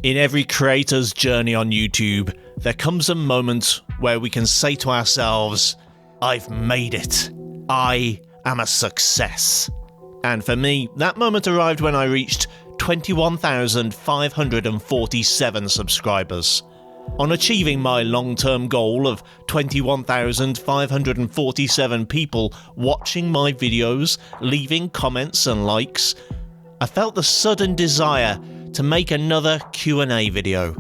In every creator's journey on YouTube, there comes a moment where we can say to ourselves, I've made it. I am a success. And for me, that moment arrived when I reached 21,547 subscribers. On achieving my long-term goal of 21,547 people watching my videos, leaving comments and likes, I felt the sudden desire to make another Q&A video.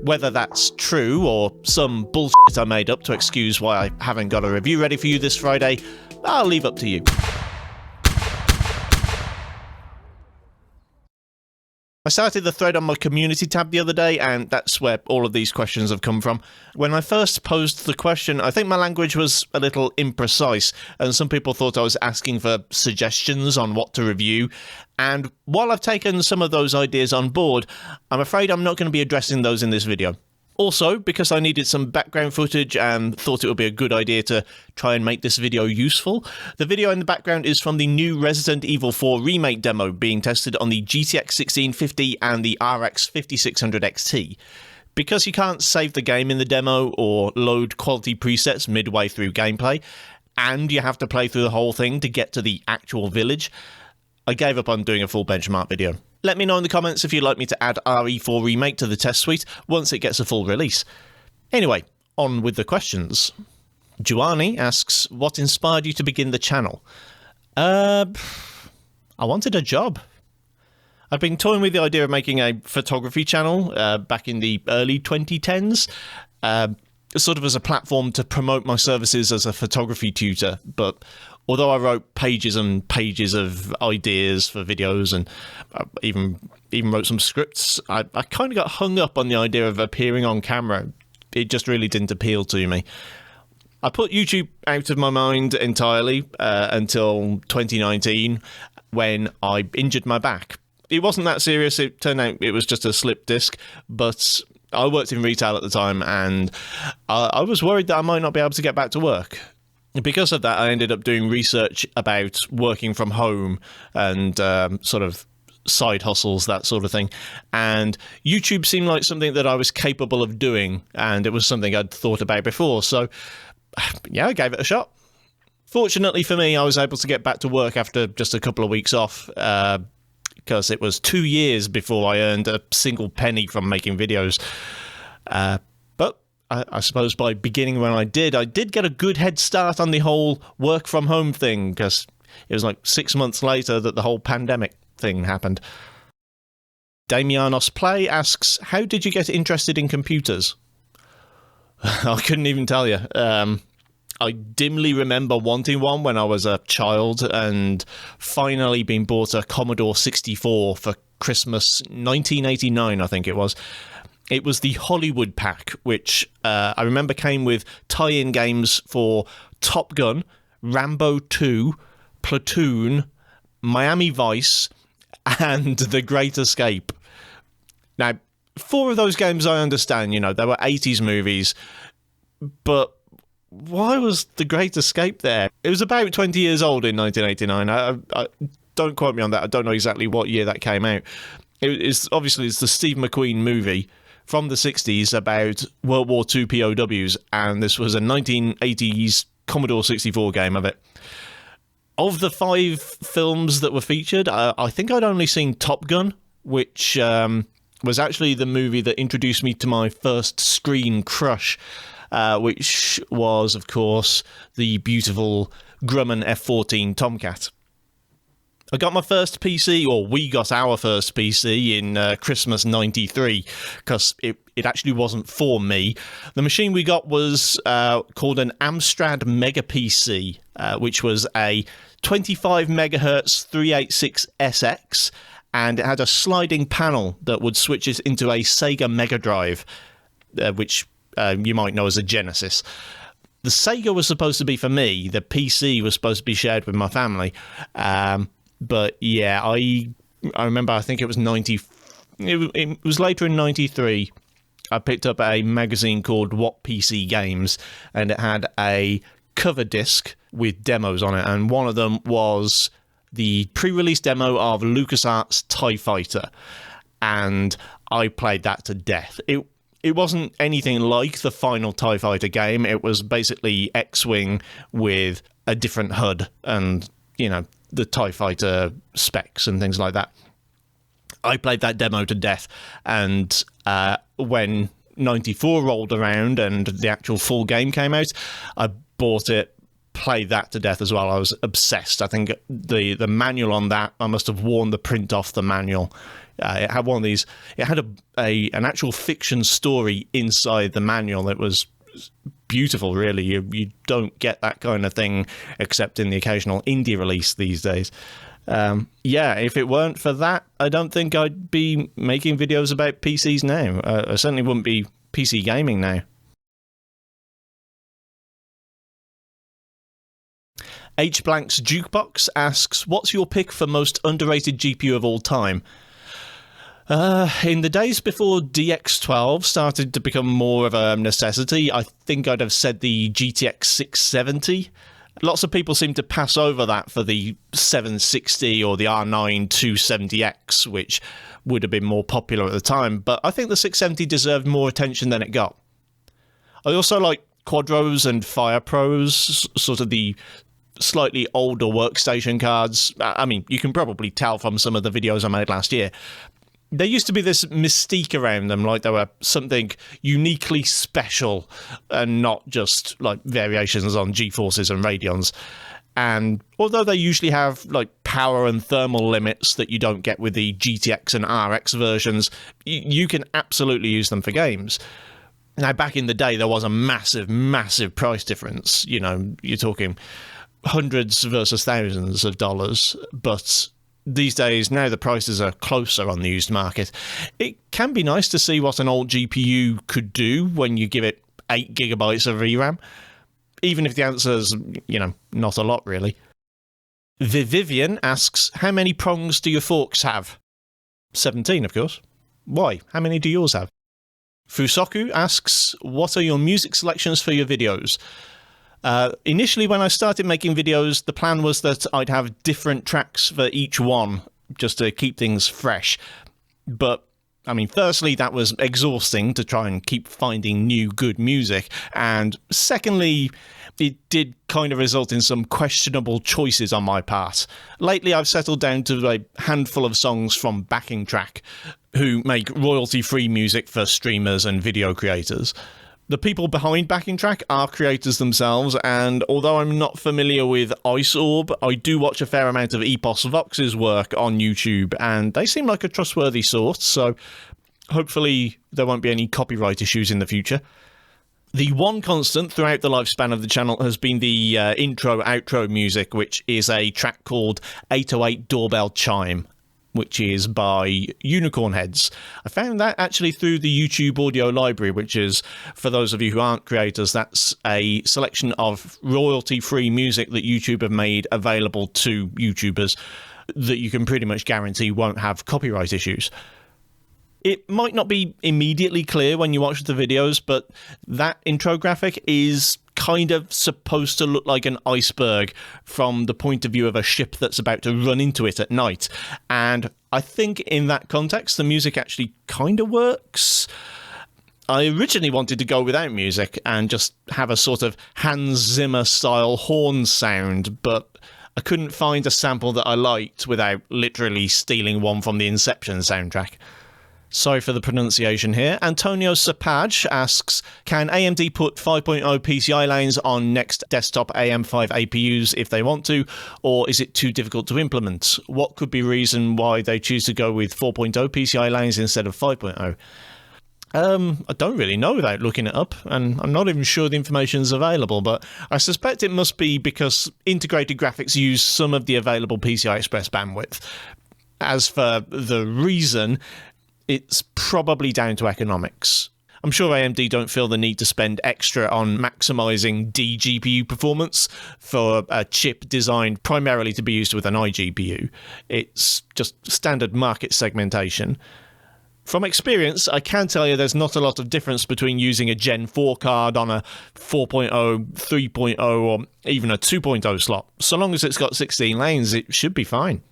Whether that's true or some bullshit I made up to excuse why I haven't got a review ready for you this Friday, I'll leave up to you. I started the thread on my community tab the other day, and that's where all of these questions have come from. When I first posed the question, I think my language was a little imprecise, and some people thought I was asking for suggestions on what to review. And while I've taken some of those ideas on board, I'm afraid I'm not going to be addressing those in this video. Also, because I needed some background footage and thought it would be a good idea to try and make this video useful, the video in the background is from the new Resident Evil 4 remake demo being tested on the GTX 1650 and the RX 5600 XT. Because you can't save the game in the demo or load quality presets midway through gameplay, and you have to play through the whole thing to get to the actual village, I gave up on doing a full benchmark video. Let me know in the comments if you'd like me to add RE4 Remake to the test suite once it gets a full release. Anyway, on with the questions. Juani asks, what inspired you to begin the channel? I wanted a job. I've been toying with the idea of making a photography channel back in the early 2010s, sort of as a platform to promote my services as a photography tutor, but although I wrote pages and pages of ideas for videos and even wrote some scripts, I kind of got hung up on the idea of appearing on camera. It just really didn't appeal to me. I put YouTube out of my mind entirely until 2019 when I injured my back. It wasn't that serious. It turned out it was just a slip disc, but I worked in retail at the time and I was worried that I might not be able to get back to work. Because of that, I ended up doing research about working from home and sort of side hustles, that sort of thing. And YouTube seemed like something that I was capable of doing, and it was something I'd thought about before. So, yeah, I gave it a shot. Fortunately for me, I was able to get back to work after just a couple of weeks off, because it was 2 years before I earned a single penny from making videos. I suppose by beginning when I did get a good head start on the whole work from home thing, because it was like 6 months later that the whole pandemic thing happened. Damianos Play asks, how did you get interested in computers? I couldn't even tell you. I dimly remember wanting one when I was a child and finally being bought a Commodore 64 for Christmas 1989, I think it was. It was the Hollywood pack, which I remember came with tie-in games for Top Gun, Rambo 2, Platoon, Miami Vice, and The Great Escape. Now, 4 of those games I understand, you know, they were 80s movies, but why was The Great Escape there? It was about 20 years old in 1989. I don't quote me on that. I don't know exactly what year that came out. It's the Steve McQueen movie from the 60s about World War II POWs, and this was a 1980s Commodore 64 game of it. Of the 5 films that were featured, I think I'd only seen Top Gun, which was actually the movie that introduced me to my first screen crush, which was, of course, the beautiful Grumman F-14 Tomcat. I got my first PC, or we got our first PC in Christmas '93, because it actually wasn't for me. The machine we got was called an Amstrad Mega PC, which was a 25 megahertz 386SX, and it had a sliding panel that would switch it into a Sega Mega Drive, which you might know as a Genesis. The Sega was supposed to be for me. The PC was supposed to be shared with my family. But yeah, I remember, I think it was it was later in 93, I picked up a magazine called What PC Games, and it had a cover disc with demos on it, and one of them was the pre-release demo of LucasArts TIE Fighter. And I played that to death. It wasn't anything like the final TIE Fighter game. It was basically X-Wing with a different HUD and, the TIE Fighter specs and things like that. I played that demo to death, and when 94 rolled around and the actual full game came out, I bought it, played that to death as well. I was obsessed. I think the manual on that, I must have worn the print off the manual. It had one of these. It had an actual fiction story inside the manual. It was beautiful, really. You don't get that kind of thing except in the occasional indie release these days. If it weren't for that, I don't think I'd be making videos about PCs now. I certainly wouldn't be PC gaming now. H Blank's Jukebox asks, what's your pick for most underrated GPU of all time? In the days before DX12 started to become more of a necessity, I think I'd have said the GTX 670. Lots of people seem to pass over that for the 760 or the R9 270X, which would have been more popular at the time, but I think the 670 deserved more attention than it got. I also like Quadros and Fire Pros, sort of the slightly older workstation cards. I mean, you can probably tell from some of the videos I made last year. There used to be this mystique around them, like they were something uniquely special and not just like variations on GeForces and Radeons. And although they usually have like power and thermal limits that you don't get with the GTX and RX versions, you can absolutely use them for games. Now, back in the day, there was a massive, massive price difference. You're talking hundreds versus thousands of dollars, but these days, now the prices are closer on the used market. It can be nice to see what an old GPU could do when you give it 8 gigabytes of VRAM, even if the answer's, not a lot, really. Vivian asks, how many prongs do your forks have? 17, of course. Why? How many do yours have? Fusoku asks, what are your music selections for your videos? Initially, when I started making videos, the plan was that I'd have different tracks for each one, just to keep things fresh. But, firstly, that was exhausting to try and keep finding new good music. And secondly, it did kind of result in some questionable choices on my part. Lately, I've settled down to a handful of songs from Backing Track, who make royalty-free music for streamers and video creators. The people behind Backing Track are creators themselves, and although I'm not familiar with Iceorb, I do watch a fair amount of Epos Vox's work on YouTube, and they seem like a trustworthy source, so hopefully there won't be any copyright issues in the future. The one constant throughout the lifespan of the channel has been the intro-outro music, which is a track called 808 Doorbell Chime, which is by Unicorn Heads. I found that actually through the YouTube audio library, which is, for those of you who aren't creators, that's a selection of royalty-free music that YouTube have made available to YouTubers that you can pretty much guarantee won't have copyright issues. It might not be immediately clear when you watch the videos, but that intro graphic is kind of supposed to look like an iceberg from the point of view of a ship that's about to run into it at night. And I think in that context, the music actually kind of works. I originally wanted to go without music and just have a sort of Hans Zimmer-style horn sound, but I couldn't find a sample that I liked without literally stealing one from the Inception soundtrack. Sorry for the pronunciation here. Antonio Sapaj asks, can AMD put 5.0 PCI lanes on next desktop AM5 APUs if they want to, or is it too difficult to implement? What could be reason why they choose to go with 4.0 PCI lanes instead of 5.0? I don't really know without looking it up, and I'm not even sure the information's available, but I suspect it must be because integrated graphics use some of the available PCI Express bandwidth. As for the reason, it's probably down to economics. I'm sure AMD don't feel the need to spend extra on maximising DGPU performance for a chip designed primarily to be used with an iGPU. It's just standard market segmentation. From experience, I can tell you there's not a lot of difference between using a Gen 4 card on a 4.0, 3.0 or even a 2.0 slot. So long as it's got 16 lanes, it should be fine.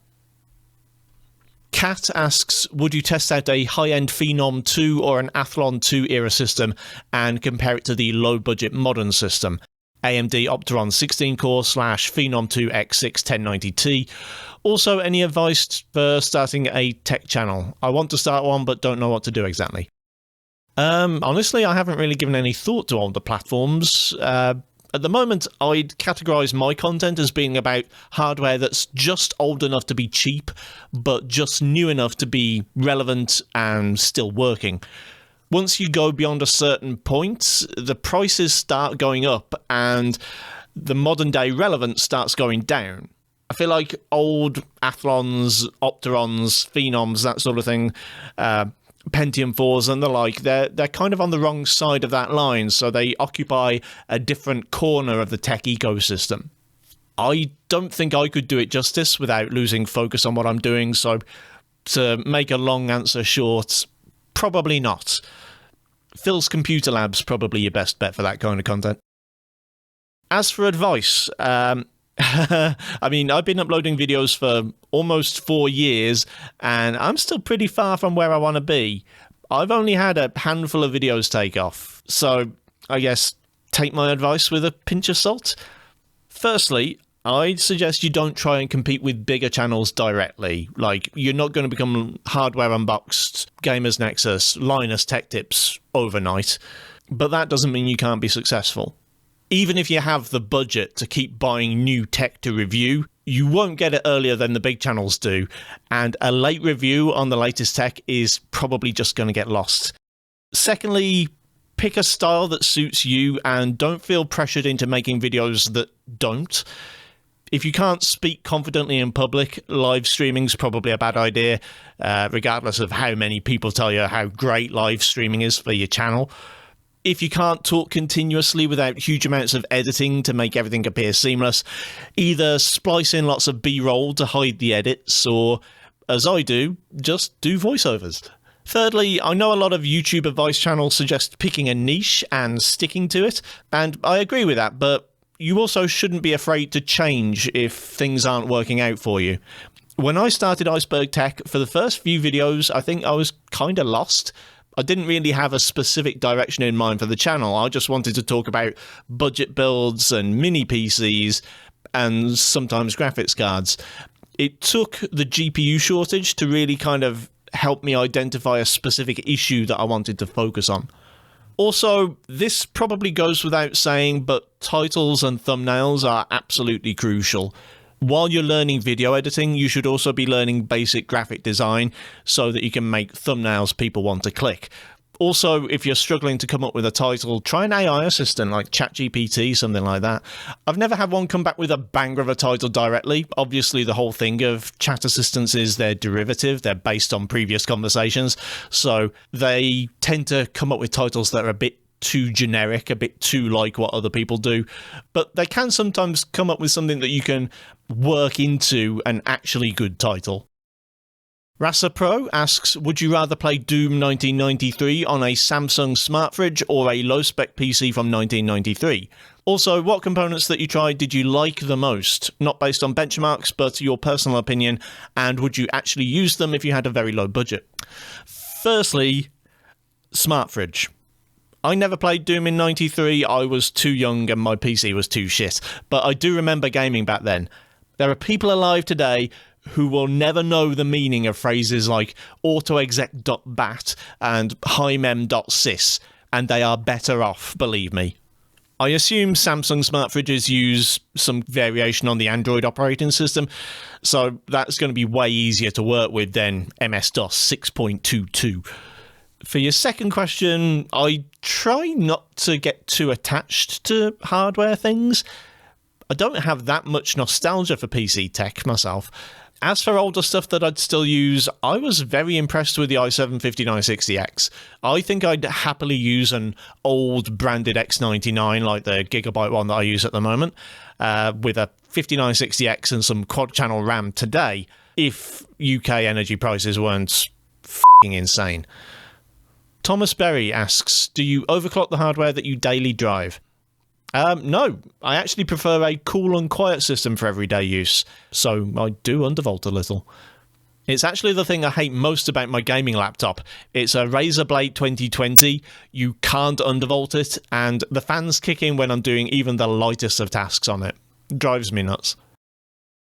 Kat asks, would you test out a high-end Phenom 2 or an Athlon 2 era system and compare it to the low-budget modern system? AMD Opteron 16-core / Phenom 2 X6 1090T. Also, any advice for starting a tech channel? I want to start one, but don't know what to do exactly. Honestly, I haven't really given any thought to older platforms. At the moment, I'd categorise my content as being about hardware that's just old enough to be cheap, but just new enough to be relevant and still working. Once you go beyond a certain point, the prices start going up and the modern day relevance starts going down. I feel like old Athlons, Opterons, Phenoms, that sort of thing, Pentium 4s and the like, they're kind of on the wrong side of that line, so they occupy a different corner of the tech ecosystem. I don't think I could do it justice without losing focus on what I'm doing, so to make a long answer short, probably not. Phil's Computer Lab's probably your best bet for that kind of content. As for advice, I mean, I've been uploading videos for almost 4 years, and I'm still pretty far from where I want to be. I've only had a handful of videos take off, so I guess take my advice with a pinch of salt. Firstly, I'd suggest you don't try and compete with bigger channels directly. Like, you're not going to become Hardware Unboxed, Gamers Nexus, Linus Tech Tips overnight, but that doesn't mean you can't be successful. Even if you have the budget to keep buying new tech to review, you won't get it earlier than the big channels do, and a late review on the latest tech is probably just going to get lost. Secondly, pick a style that suits you and don't feel pressured into making videos that don't. If you can't speak confidently in public, live streaming's probably a bad idea, regardless of how many people tell you how great live streaming is for your channel. If you can't talk continuously without huge amounts of editing to make everything appear seamless, either splice in lots of B-roll to hide the edits, or, as I do, just do voiceovers. Thirdly, I know a lot of YouTube advice channels suggest picking a niche and sticking to it, and I agree with that, but you also shouldn't be afraid to change if things aren't working out for you. When I started Iceberg Tech, for the first few videos, I think I was kind of lost. I didn't really have a specific direction in mind for the channel. I just wanted to talk about budget builds and mini PCs and sometimes graphics cards. It took the GPU shortage to really kind of help me identify a specific issue that I wanted to focus on. Also, this probably goes without saying, but titles and thumbnails are absolutely crucial. While you're learning video editing, you should also be learning basic graphic design so that you can make thumbnails people want to click. Also, if you're struggling to come up with a title, try an AI assistant like ChatGPT, something like that. I've never had one come back with a banger of a title directly. Obviously, the whole thing of chat assistants is their derivative. They're based on previous conversations, so they tend to come up with titles that are a bit too generic, a bit too like what other people do, but they can sometimes come up with something that you can work into an actually good title. Rasa Pro asks, would you rather play Doom 1993 on a Samsung smart fridge or a low-spec PC from 1993? Also, what components that you tried did you like the most? Not based on benchmarks, but your personal opinion, and would you actually use them if you had a very low budget? Firstly, smart fridge. I never played Doom in 93, I was too young and my PC was too shit, but I do remember gaming back then. There are people alive today who will never know the meaning of phrases like autoexec.bat and himem.sys, and they are better off, believe me. I assume Samsung smart fridges use some variation on the Android operating system, so that's going to be way easier to work with than MS-DOS 6.22. For your second question, I try not to get too attached to hardware things. I don't have that much nostalgia for PC tech myself. As for older stuff that I'd still use, I was very impressed with the i7-5960X. I think I'd happily use an old branded X99 like the Gigabyte one that I use at the moment, with a 5960X and some quad-channel RAM today, if UK energy prices weren't f***ing insane. Thomas Berry asks, do you overclock the hardware that you daily drive? No, I actually prefer a cool and quiet system for everyday use, so I do undervolt a little. It's actually the thing I hate most about my gaming laptop. It's a Razer Blade 2020, you can't undervolt it, and the fans kick in when I'm doing even the lightest of tasks on it. Drives me nuts.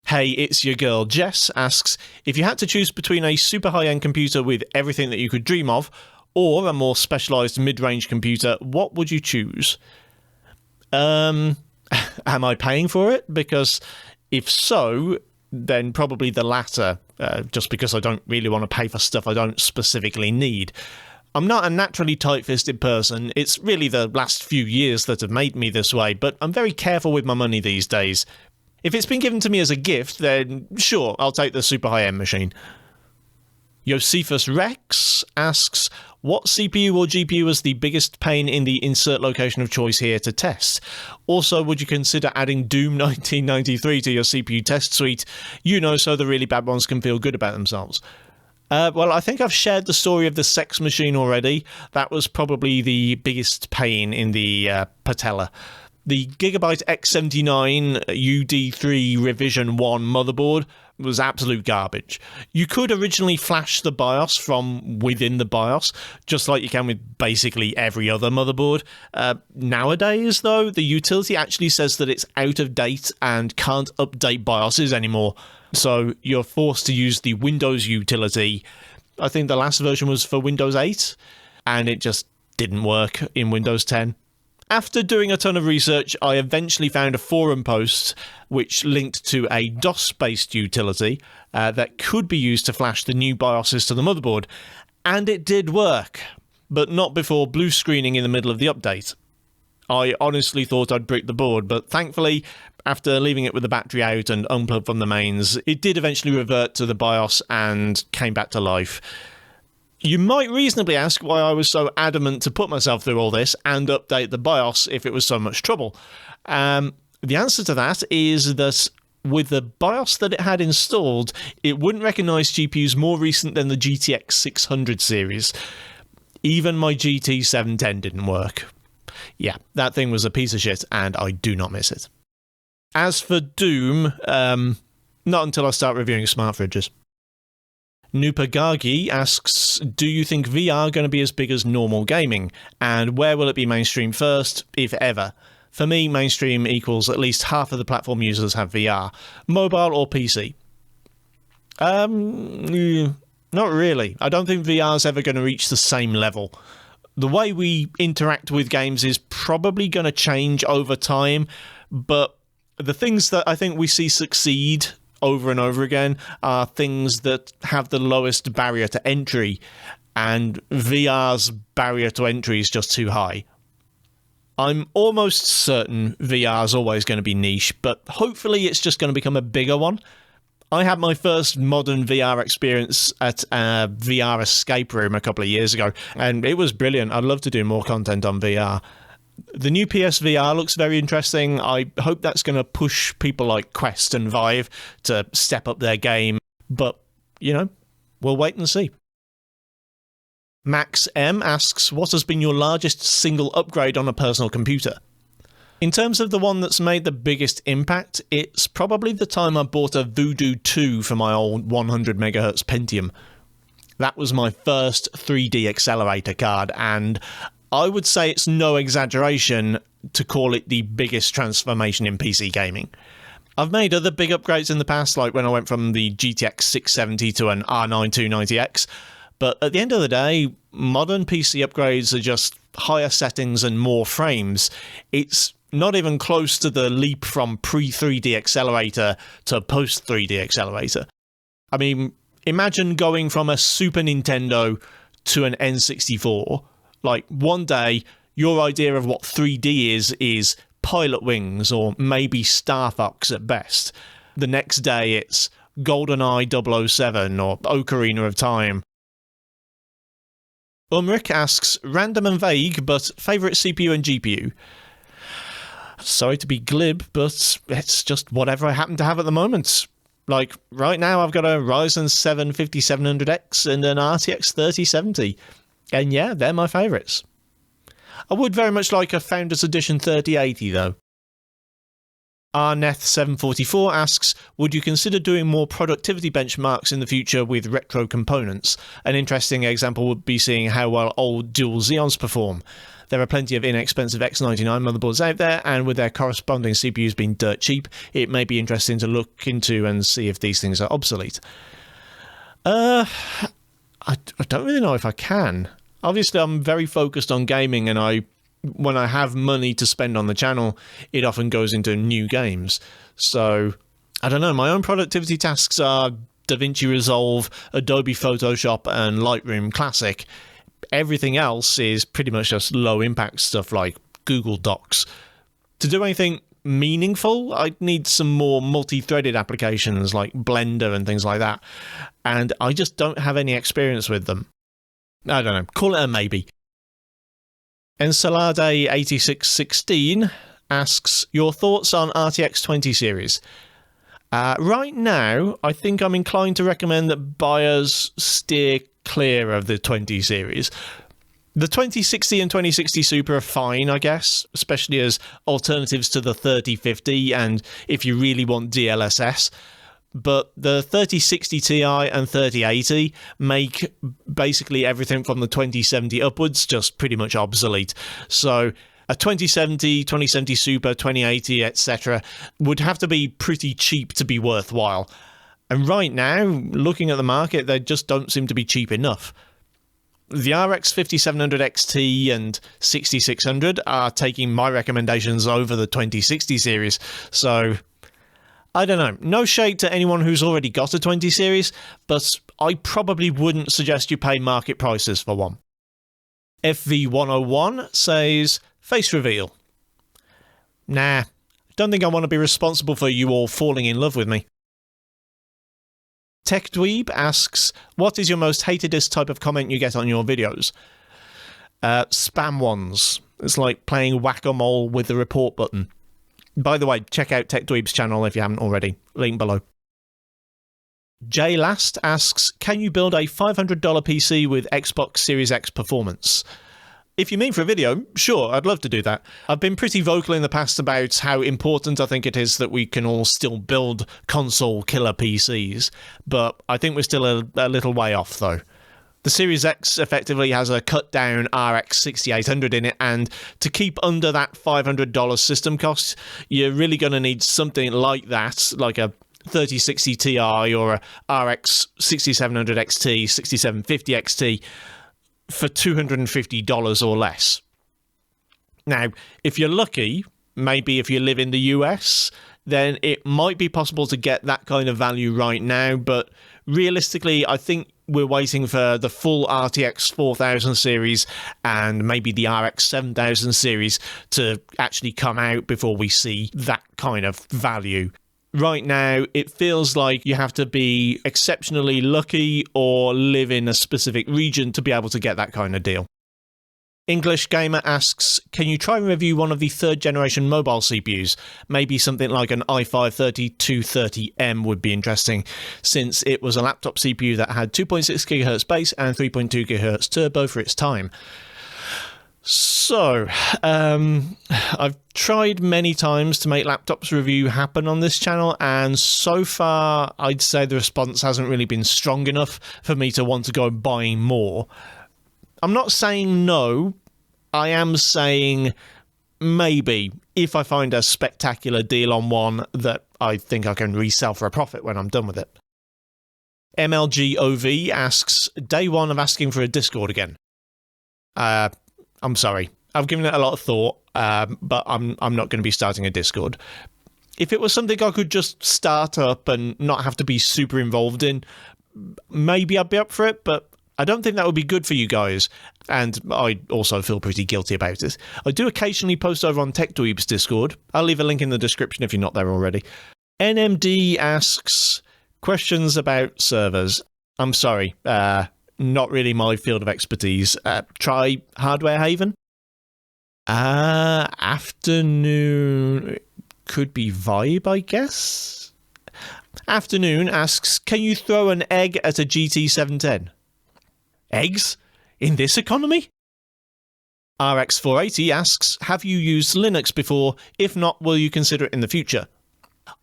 Hey, it's your girl Jess asks, if you had to choose between a super high-end computer with everything that you could dream of, or a more specialised mid-range computer, what would you choose? Am I paying for it? Because if so, then probably the latter, just because I don't really want to pay for stuff I don't specifically need. I'm not a naturally tight-fisted person. It's really the last few years that have made me this way, but I'm very careful with my money these days. If it's been given to me as a gift, then sure, I'll take the super high-end machine. Josephus Rex asks, what CPU or GPU is the biggest pain in the insert location of choice here to test? Also, would you consider adding Doom 1993 to your CPU test suite? You know, so the really bad ones can feel good about themselves. Well, I think I've shared the story of the sex machine already. That was probably the biggest pain in the patella. The Gigabyte X79 UD3 Revision 1 motherboard was absolute garbage. You could originally flash the BIOS from within the BIOS, just like you can with basically every other motherboard. Nowadays, though, the utility actually says that it's out of date and can't update BIOSes anymore. So you're forced to use the Windows utility. I think the last version was for Windows 8, and it just didn't work in Windows 10. After doing a ton of research, I eventually found a forum post which linked to a DOS-based utility that could be used to flash the new BIOSes to the motherboard, and it did work, but not before blue screening in the middle of the update. I honestly thought I'd brick the board, but thankfully, after leaving it with the battery out and unplugged from the mains, it did eventually revert to the BIOS and came back to life. You might reasonably ask why I was so adamant to put myself through all this and update the BIOS if it was so much trouble. The answer to that is that with the BIOS that it had installed, it wouldn't recognise GPUs more recent than the GTX 600 series. Even my GT 710 didn't work. Yeah, that thing was a piece of shit, and I do not miss it. As for Doom, not until I start reviewing smart fridges. Nupagagi asks, do you think VR going to be as big as normal gaming? And where will it be mainstream first, if ever? For me, mainstream equals at least half of the platform users have VR. Mobile or PC? Not really. I don't think VR is ever going to reach the same level. The way we interact with games is probably going to change over time, but the things that I think we see succeed over and over again are things that have the lowest barrier to entry, and VR's barrier to entry is just too high. I'm almost certain VR is always going to be niche, but hopefully it's just going to become a bigger one. I had my first modern VR experience at a VR escape room a couple of years ago, and it was brilliant. I'd love to do more content on VR. The new PSVR looks very interesting. I hope that's going to push people like Quest and Vive to step up their game, but, you know, we'll wait and see. Max M asks, what has been your largest single upgrade on a personal computer? In terms of the one that's made the biggest impact, it's probably the time I bought a Voodoo 2 for my old 100MHz Pentium. That was my first 3D accelerator card, and I would say it's no exaggeration to call it the biggest transformation in PC gaming. I've made other big upgrades in the past, like when I went from the GTX 670 to an R9 290X, but at the end of the day, modern PC upgrades are just higher settings and more frames. It's not even close to the leap from pre-3D accelerator to post-3D accelerator. I mean, imagine going from a Super Nintendo to an N64. Like, one day, your idea of what 3D is Pilot Wings or maybe Star Fox at best. The next day, it's GoldenEye 007 or Ocarina of Time. Umric asks, random and vague, but favourite CPU and GPU? Sorry to be glib, but it's just whatever I happen to have at the moment. Like, right now I've got a Ryzen 7 5700X and an RTX 3070. And yeah, they're my favourites. I would very much like a Founders Edition 3080 though. Arneth744 asks, would you consider doing more productivity benchmarks in the future with retro components? An interesting example would be seeing how well old dual Xeons perform. There are plenty of inexpensive X99 motherboards out there, and with their corresponding CPUs being dirt cheap, it may be interesting to look into and see if these things are obsolete. I don't really know if I can. Obviously, I'm very focused on gaming, and when I have money to spend on the channel, it often goes into new games. So, I don't know. My own productivity tasks are DaVinci Resolve, Adobe Photoshop, and Lightroom Classic. Everything else is pretty much just low-impact stuff like Google Docs. To do anything meaningful, I'd need some more multi-threaded applications like Blender and things like that. And I just don't have any experience with them. I don't know. Call it a maybe. Ensalade8616 asks, your thoughts on RTX 20 series? Right now, I think I'm inclined to recommend that buyers steer clear of the 20 series. The 2060 and 2060 Super are fine, I guess, especially as alternatives to the 3050 and if you really want DLSS. But the 3060 Ti and 3080 make basically everything from the 2070 upwards just pretty much obsolete. So a 2070, 2070 Super, 2080, etc. would have to be pretty cheap to be worthwhile. And right now, looking at the market, they just don't seem to be cheap enough. The RX 5700 XT and 6600 are taking my recommendations over the 2060 series, so I don't know. No shade to anyone who's already got a 20 series, but I probably wouldn't suggest you pay market prices for one. FV101 says, face reveal. Nah, don't think I want to be responsible for you all falling in love with me. TechDweeb asks, what is your most hatedest type of comment you get on your videos? Spam ones. It's like playing whack-a-mole with the report button. By the way, check out TechDweeb's channel if you haven't already. Link below. Jay Last asks, can you build a $500 PC with Xbox Series X performance? If you mean for a video, sure, I'd love to do that. I've been pretty vocal in the past about how important I think it is that we can all still build console killer PCs, but I think we're still a little way off though. The Series X effectively has a cut-down RX 6800 in it, and to keep under that $500 system cost, you're really going to need something like that, like a 3060 Ti or a RX 6700 XT, 6750 XT, for $250 or less. Now, if you're lucky, maybe if you live in the US, then it might be possible to get that kind of value right now, but realistically, I think we're waiting for the full RTX 4000 series and maybe the RX 7000 series to actually come out before we see that kind of value. Right now, it feels like you have to be exceptionally lucky or live in a specific region to be able to get that kind of deal. English Gamer asks, can you try and review one of the third generation mobile CPUs? Maybe something like an i5-3230M would be interesting, since it was a laptop CPU that had 2.6 GHz base and 3.2 GHz turbo for its time. So, I've tried many times to make laptops review happen on this channel, and so far I'd say the response hasn't really been strong enough for me to want to go buying more. I'm not saying no, I am saying maybe if I find a spectacular deal on one that I think I can resell for a profit when I'm done with it. MLGOV asks, day one of asking for a Discord again. I'm sorry. I've given it a lot of thought, but I'm not going to be starting a Discord. If it was something I could just start up and not have to be super involved in, maybe I'd be up for it, but I don't think that would be good for you guys, and I also feel pretty guilty about it. I do occasionally post over on TechDweeb's Discord. I'll leave a link in the description if you're not there already. NMD asks, questions about servers. I'm sorry, not really my field of expertise. Try Hardware Haven. Afternoon could be Vibe, I guess. Afternoon asks, can you throw an egg at a GT 710? Eggs? In this economy? RX480 asks, have you used Linux before? If not, will you consider it in the future?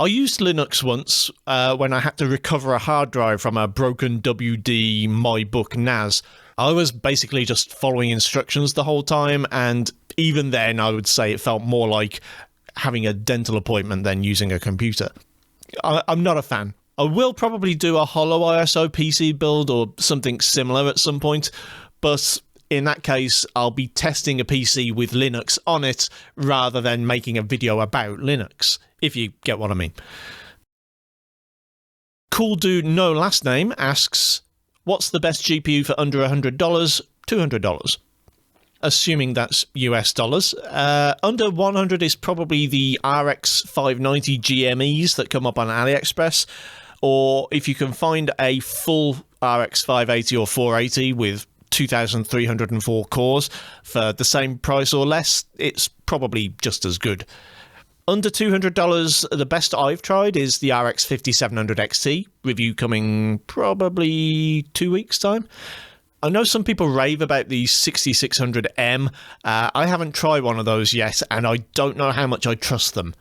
I used Linux once when I had to recover a hard drive from a broken WD MyBook NAS. I was basically just following instructions the whole time, and even then I would say it felt more like having a dental appointment than using a computer. I'm not a fan. I will probably do a Holo ISO PC build or something similar at some point, but in that case, I'll be testing a PC with Linux on it rather than making a video about Linux, if you get what I mean. Cool Dude No Last Name asks, what's the best GPU for under $100? $200. Assuming that's US dollars. Under 100 is probably the RX 590 GMEs that come up on AliExpress, or if you can find a full RX 580 or 480 with 2,304 cores for the same price or less, it's probably just as good. Under $200, the best I've tried is the RX 5700 XT, review coming probably 2 weeks' time. I know some people rave about the 6600M. I haven't tried one of those yet, and I don't know how much I trust them.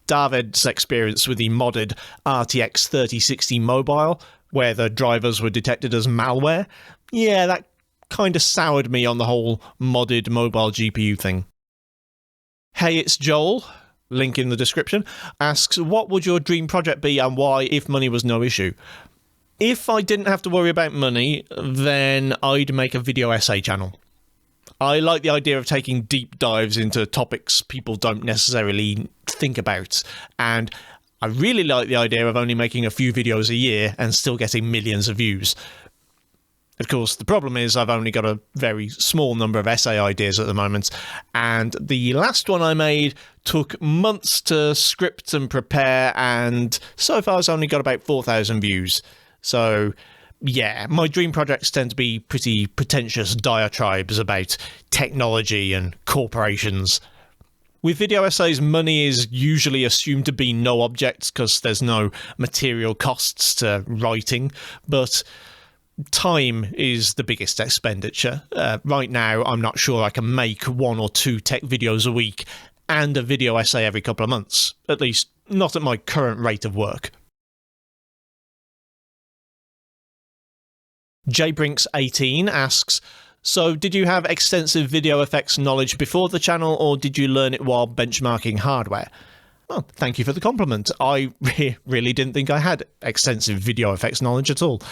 David's experience with the modded RTX 3060 Mobile, where the drivers were detected as malware, yeah, that kind of soured me on the whole modded mobile GPU thing. Hey, it's Joel, link in the description, asks, what would your dream project be and why if money was no issue? If I didn't have to worry about money, then I'd make a video essay channel. I like the idea of taking deep dives into topics people don't necessarily think about, and I really like the idea of only making a few videos a year and still getting millions of views. Of course, the problem is I've only got a very small number of essay ideas at the moment, and the last one I made took months to script and prepare, and so far it's only got about 4,000 views. So, yeah, my dream projects tend to be pretty pretentious diatribes about technology and corporations. With video essays, money is usually assumed to be no object because there's no material costs to writing, but time is the biggest expenditure. Right now, I'm not sure I can make 1 or 2 tech videos a week and a video essay every couple of months, at least not at my current rate of work. JBrinks18 asks, so did you have extensive video effects knowledge before the channel, or did you learn it while benchmarking hardware? Well, thank you for the compliment. I really didn't think I had extensive video effects knowledge at all.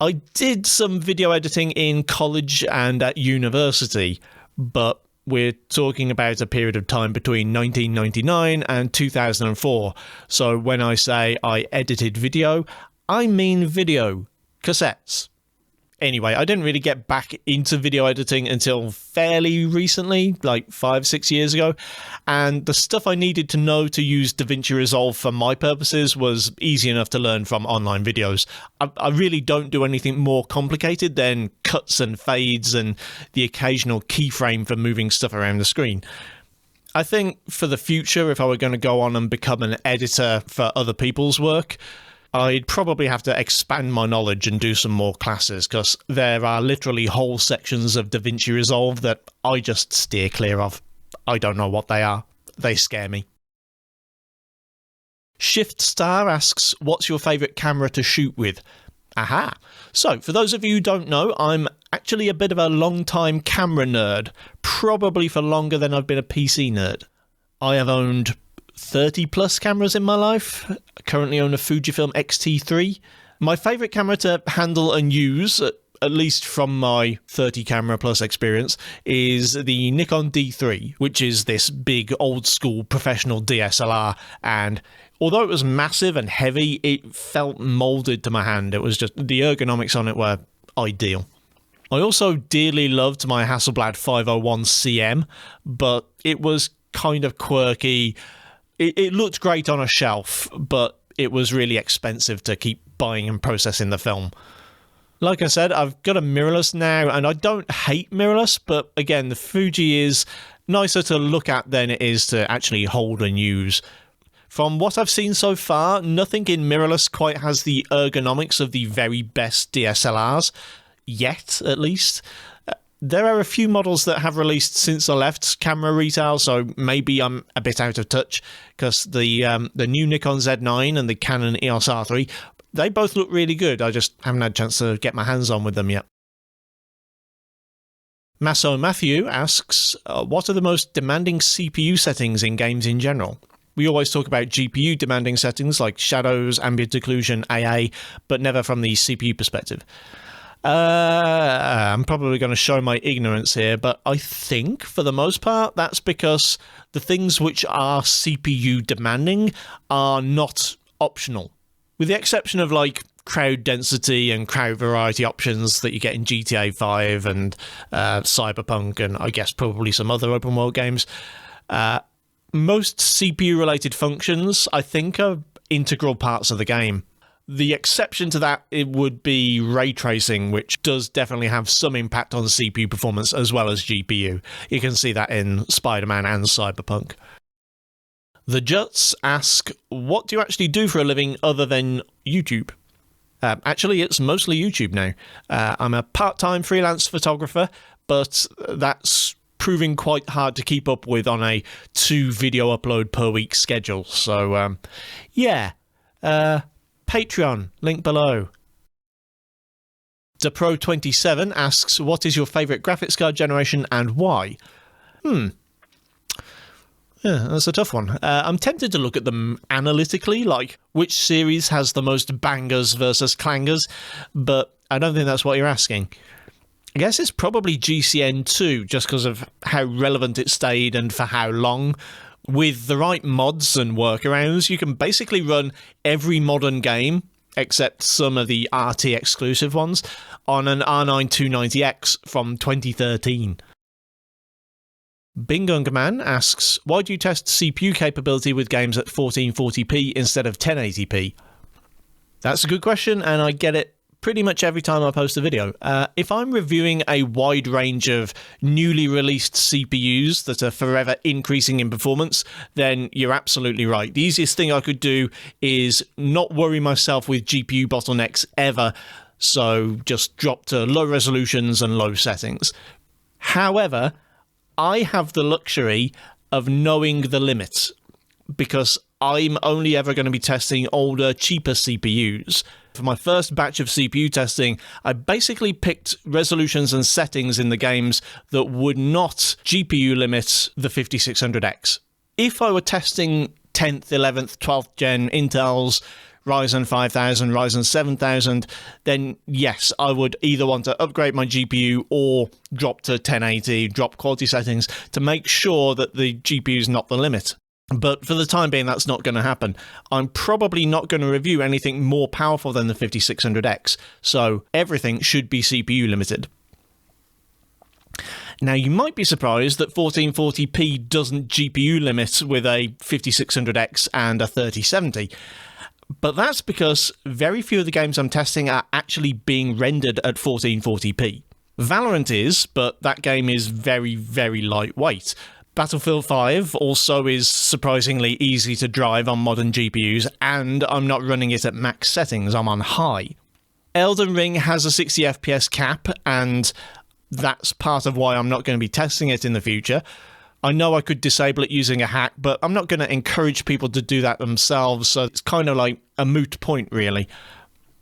I did some video editing in college and at university, but we're talking about a period of time between 1999 and 2004. So when I say I edited video, I mean video cassettes. Anyway, I didn't really get back into video editing until fairly recently, like 5-6 years ago, and the stuff I needed to know to use DaVinci Resolve for my purposes was easy enough to learn from online videos. I really don't do anything more complicated than cuts and fades and the occasional keyframe for moving stuff around the screen. I think for the future, if I were going to go on and become an editor for other people's work, I'd probably have to expand my knowledge and do some more classes, because there are literally whole sections of DaVinci Resolve that I just steer clear of. I don't know what they are. They scare me. Shift Star asks, what's your favourite camera to shoot with? Aha! So, for those of you who don't know, I'm actually a bit of a long-time camera nerd, probably for longer than I've been a PC nerd. I have owned 30 plus cameras in my life. I currently own a Fujifilm X-T3. My favourite camera to handle and use, at least from my 30 camera plus experience, is the Nikon D3, which is this big old school professional DSLR, and although it was massive and heavy, it felt moulded to my hand. It was just, the ergonomics on it were ideal. I also dearly loved my Hasselblad 501 CM, but it was kind of quirky. It looked great on a shelf, but it was really expensive to keep buying and processing the film. Like I said, I've got a mirrorless now, and I don't hate mirrorless, but again, the Fuji is nicer to look at than it is to actually hold and use. From what I've seen so far, nothing in mirrorless quite has the ergonomics of the very best DSLRs, yet at least. There are a few models that have released since I left camera retail, so maybe I'm a bit out of touch, because the new Nikon Z9 and the Canon EOS R3, they both look really good. I just haven't had a chance to get my hands on with them yet. Masso Matthew asks, what are the most demanding CPU settings in games in general? We always talk about GPU demanding settings like shadows, ambient occlusion, AA, but never from the CPU perspective. I'm probably going to show my ignorance here, but I think, for the most part, that's because the things which are CPU demanding are not optional. With the exception of, like, crowd density and crowd variety options that you get in GTA 5 and Cyberpunk, and I guess probably some other open world games, most CPU-related functions, I think, are integral parts of the game. The exception to that, it would be ray tracing, which does definitely have some impact on CPU performance as well as GPU. You can see that in Spider-Man and Cyberpunk. The Juts ask, what do you actually do for a living other than YouTube? Actually, it's mostly YouTube now. I'm a part-time freelance photographer, but that's proving quite hard to keep up with on a 2 video upload per week schedule. So, yeah. Patreon, link below. DePro27 asks, what is your favourite graphics card generation and why? Yeah, that's a tough one. I'm tempted to look at them analytically, like which series has the most bangers versus clangers, but I don't think that's what you're asking. I guess it's probably GCN2, just because of how relevant it stayed and for how long. With the right mods and workarounds, you can basically run every modern game, except some of the RT exclusive ones, on an R9 290X from 2013. Bingungaman asks, why do you test CPU capability with games at 1440p instead of 1080p? That's a good question, and I get it pretty much every time I post a video. If I'm reviewing a wide range of newly released CPUs that are forever increasing in performance, then you're absolutely right. The easiest thing I could do is not worry myself with GPU bottlenecks ever, so just drop to low resolutions and low settings. However, I have the luxury of knowing the limits, because I'm only ever going to be testing older, cheaper CPUs. For my first batch of CPU testing, I basically picked resolutions and settings in the games that would not GPU limit the 5600X. If I were testing 10th, 11th, 12th gen Intels, Ryzen 5000, Ryzen 7000, then yes, I would either want to upgrade my GPU or drop to 1080, drop quality settings to make sure that the GPU is not the limit. But for the time being, that's not going to happen. I'm probably not going to review anything more powerful than the 5600X, so everything should be CPU limited. Now, you might be surprised that 1440p doesn't GPU limit with a 5600X and a 3070, but that's because very few of the games I'm testing are actually being rendered at 1440p. Valorant is, but that game is very, very lightweight. Battlefield 5 also is surprisingly easy to drive on modern GPUs, and I'm not running it at max settings, I'm on high. Elden Ring has a 60 FPS cap, and that's part of why I'm not going to be testing it in the future. I know I could disable it using a hack, but I'm not going to encourage people to do that themselves, so it's kind of like a moot point, really.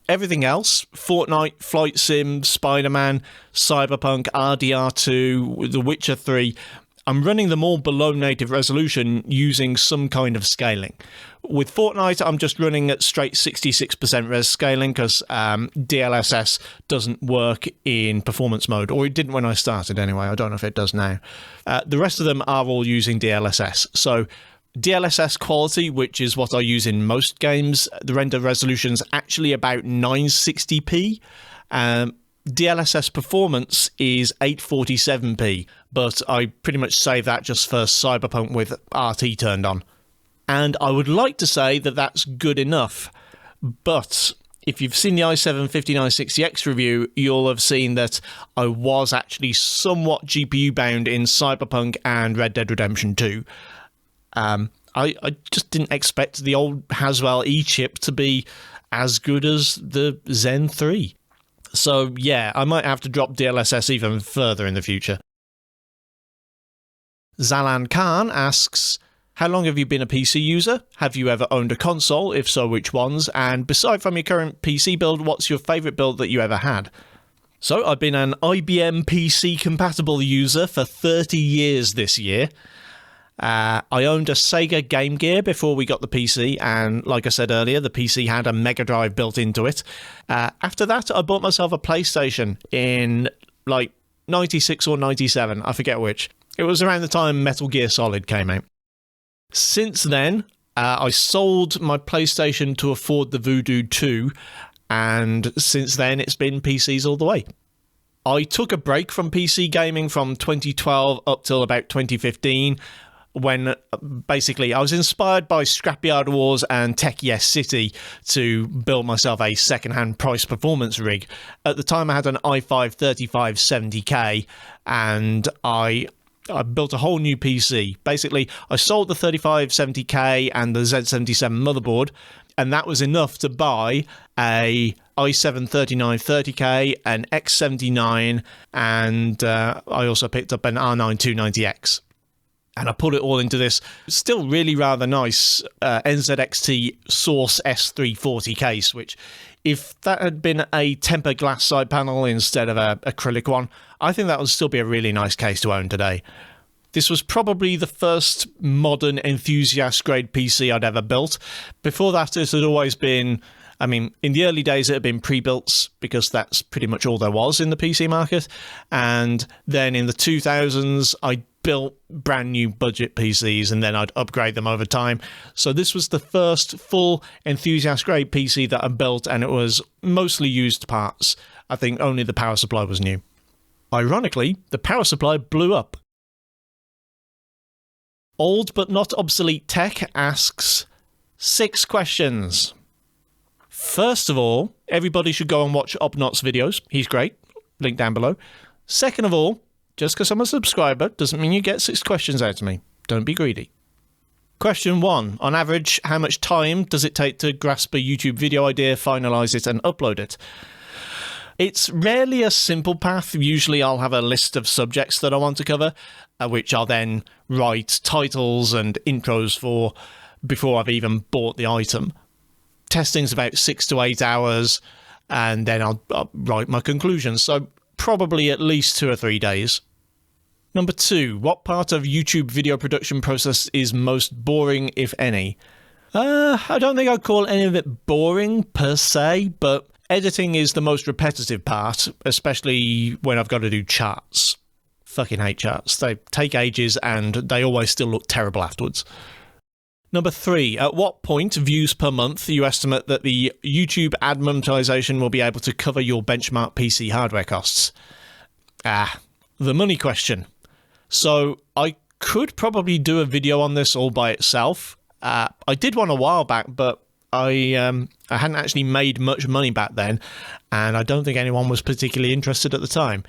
Everything else, Fortnite, Flight Sim, Spider-Man, Cyberpunk, RDR2, The Witcher 3, I'm running them all below native resolution using some kind of scaling. With Fortnite, I'm just running at straight 66% res scaling because DLSS doesn't work in performance mode, or it didn't when I started anyway. I don't know if it does now. The rest of them are all using DLSS. So DLSS quality, which is what I use in most games, the render resolution's actually about 960p. DLSS performance is 847p, but I pretty much save that just for Cyberpunk with RT turned on. And I would like to say that that's good enough, but if you've seen the i7 5960X review, you'll have seen that I was actually somewhat GPU bound in Cyberpunk and Red Dead Redemption 2. I just didn't expect the old Haswell E chip to be as good as the Zen 3. So yeah, I might have to drop DLSS even further in the future. Zalan Khan asks, how long have you been a PC user? Have you ever owned a console? If so, which ones? And beside from your current PC build, what's your favourite build that you ever had? So I've been an IBM PC compatible user for 30 years this year. I owned a Sega Game Gear before we got the PC, and like I said earlier, the PC had a Mega Drive built into it. After that, I bought myself a PlayStation in like 96 or 97, I forget which. It was around the time Metal Gear Solid came out. Since then, I sold my PlayStation to afford the Voodoo 2, and since then it's been PCs all the way. I took a break from PC gaming from 2012 up till about 2015, when basically I was inspired by Scrapyard Wars and Tech Yes City to build myself a second-hand price performance rig. At the time I had an i5 3570K, and I built a whole new PC. Basically, I sold the 3570K and the Z77 motherboard, and that was enough to buy a i7 3930K, an X79, and I also picked up an R9 290X. And I put it all into this still really rather nice NZXT Source S340 case, which, if that had been a tempered glass side panel instead of an acrylic one, I think that would still be a really nice case to own today. This was probably the first modern enthusiast-grade PC I'd ever built. Before that, it had always been... I mean, in the early days, it had been pre-builts, because that's pretty much all there was in the PC market. And then in the 2000s, I built brand new budget PCs, and then I'd upgrade them over time. So this was the first full enthusiast-grade PC that I built, and it was mostly used parts. I think only the power supply was new. Ironically, the power supply blew up. Old but not obsolete Tech asks 6 questions. First of all, everybody should go and watch Obnot's videos. He's great. Link down below. Second of all, just because I'm a subscriber doesn't mean you get 6 questions out of me. Don't be greedy. Question 1. On average, how much time does it take to grasp a YouTube video idea, finalise it and upload it? It's rarely a simple path. Usually I'll have a list of subjects that I want to cover, which I'll then write titles and intros for before I've even bought the item. Testing's about 6 to 8 hours, and then I'll write my conclusions, so probably at least 2 or 3 days. Number 2, what part of YouTube video production process is most boring, if any? I don't think I'd call any of it boring per se, but editing is the most repetitive part, especially when I've got to do charts. Fucking hate charts. They take ages, and they always still look terrible afterwards. Number 3, at what point, views per month, you estimate that the YouTube ad monetization will be able to cover your benchmark PC hardware costs? The money question. So I could probably do a video on this all by itself. I did one a while back, but I hadn't actually made much money back then, and I don't think anyone was particularly interested at the time.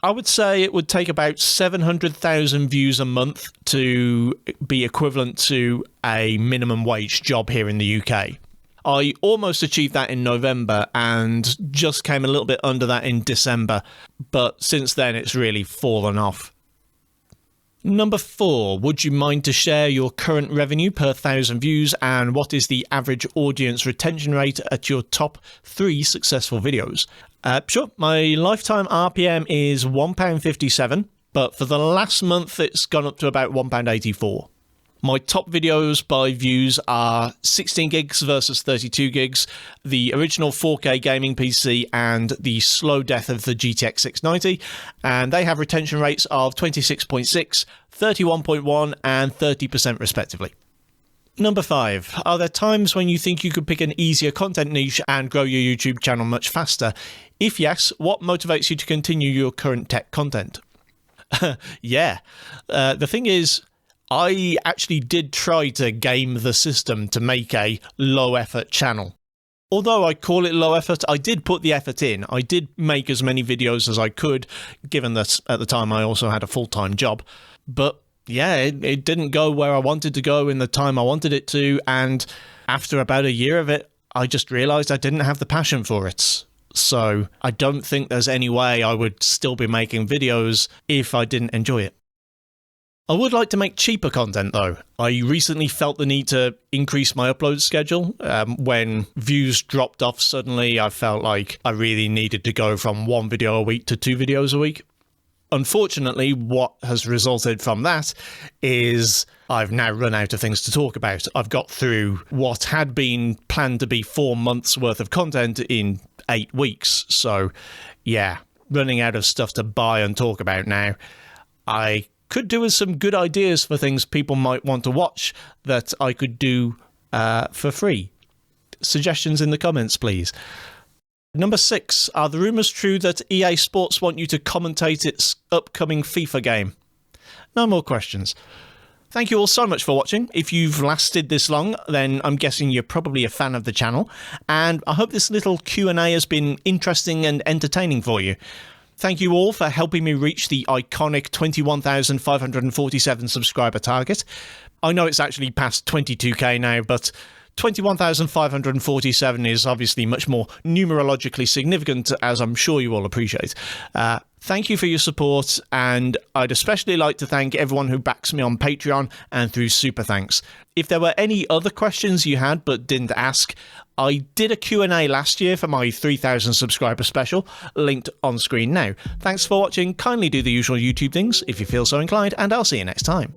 I would say it would take about 700,000 views a month to be equivalent to a minimum wage job here in the UK. I almost achieved that in November and just came a little bit under that in December, but since then it's really fallen off. Number 4, would you mind to share your current revenue per 1,000 views, and what is the average audience retention rate at your top 3 successful videos? Sure, my lifetime RPM is £1.57, but for the last month it's gone up to about £1.84. My top videos by views are 16 gigs versus 32 gigs, the original 4K gaming PC, and the slow death of the GTX 690, and they have retention rates of 26.6, 31.1 and 30% respectively. Number 5, are there times when you think you could pick an easier content niche and grow your YouTube channel much faster? If yes, what motivates you to continue your current tech content? Yeah, the thing is, I actually did try to game the system to make a low-effort channel. Although I call it low effort, I did put the effort in. I did make as many videos as I could, given that at the time I also had a full-time job. But yeah, it didn't go where I wanted to go in the time I wanted it to, and after about a year of it, I just realised I didn't have the passion for it. So I don't think there's any way I would still be making videos if I didn't enjoy it. I would like to make cheaper content though. I recently felt the need to increase my upload schedule. When views dropped off suddenly, I felt like I really needed to go from 1 video a week to 2 videos a week. Unfortunately, what has resulted from that is I've now run out of things to talk about. I've got through what had been planned to be 4 months worth of content in 8 weeks. So yeah, running out of stuff to buy and talk about now. I could do with some good ideas for things people might want to watch that I could do for free. Suggestions in the comments, please. Number 6, are the rumours true that EA Sports want you to commentate its upcoming FIFA game? No more questions. Thank you all so much for watching. If you've lasted this long, then I'm guessing you're probably a fan of the channel, and I hope this little Q&A has been interesting and entertaining for you. Thank you all for helping me reach the iconic 21,547 subscriber target. I know it's actually past 22k now, but 21,547 is obviously much more numerologically significant, as I'm sure you all appreciate. Thank you for your support, and I'd especially like to thank everyone who backs me on Patreon and through Super Thanks. If there were any other questions you had but didn't ask, I did a Q&A last year for my 3,000 subscriber special, linked on screen now. Thanks for watching. Kindly do the usual YouTube things if you feel so inclined, and I'll see you next time.